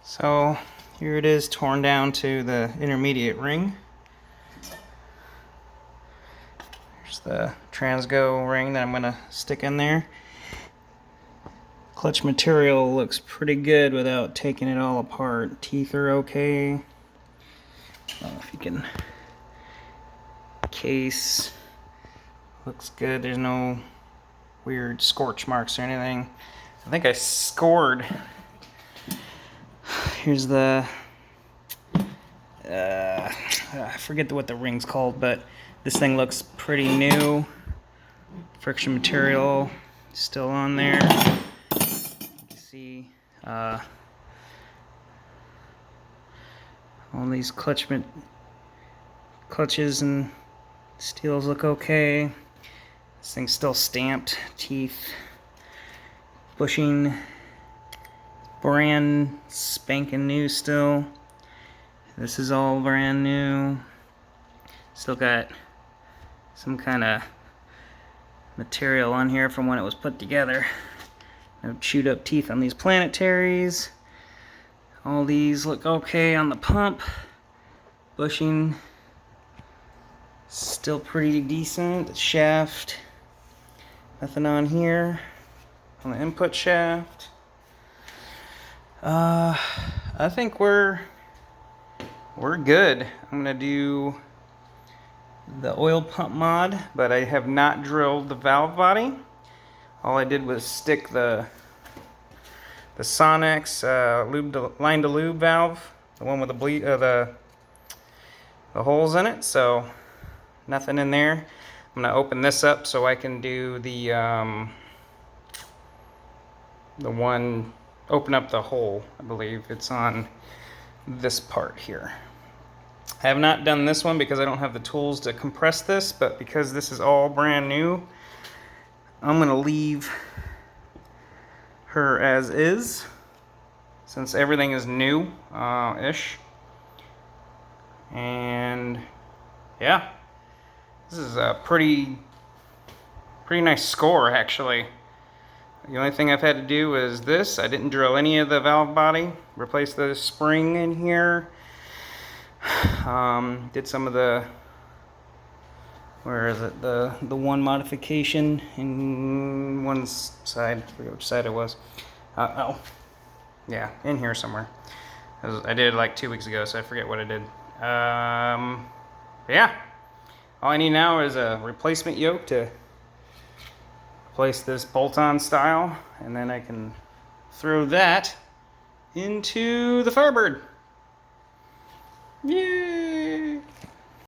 So here it is, torn down to the intermediate ring. Here's the Transgo ring that I'm going to stick in there. Clutch material looks pretty good without taking it all apart. Teeth are okay. I don't know if you can. Case looks good. There's no weird scorch marks or anything. I think I scored. Here's the I forget what the ring's called, but this thing looks pretty new. Friction material still on there. You can see all these clutches and steels look okay. This thing's still stamped. Teeth, bushing, brand spanking new still. This is all brand new. Still got some kind of material on here from when it was put together. No chewed up teeth on these planetaries. All these look okay on the pump. Bushing still pretty decent. The shaft, nothing on here. On the input shaft. I think we're good. I'm gonna do the oil pump mod, but I have not drilled the valve body. All I did was stick the sonnax line to lube valve, the one with the holes in it. So nothing in there. I'm gonna open this up so I can do the one, open up the hole. I believe it's on this part here. I have not done this one because I don't have the tools to compress this, but because this is all brand new, I'm gonna leave her as is, since everything is new ish. And yeah, this is a pretty nice score actually. The only thing I've had to do is this. I didn't drill any of the valve body, replace the spring in here. Did some of the, where is it, the one modification in one side. I forget which side it was. Oh, yeah, in here somewhere. I did it like 2 weeks ago, so I forget what I did. Yeah, all I need now is a replacement yoke to replace this bolt-on style, and then I can throw that into the Firebird. Yeah.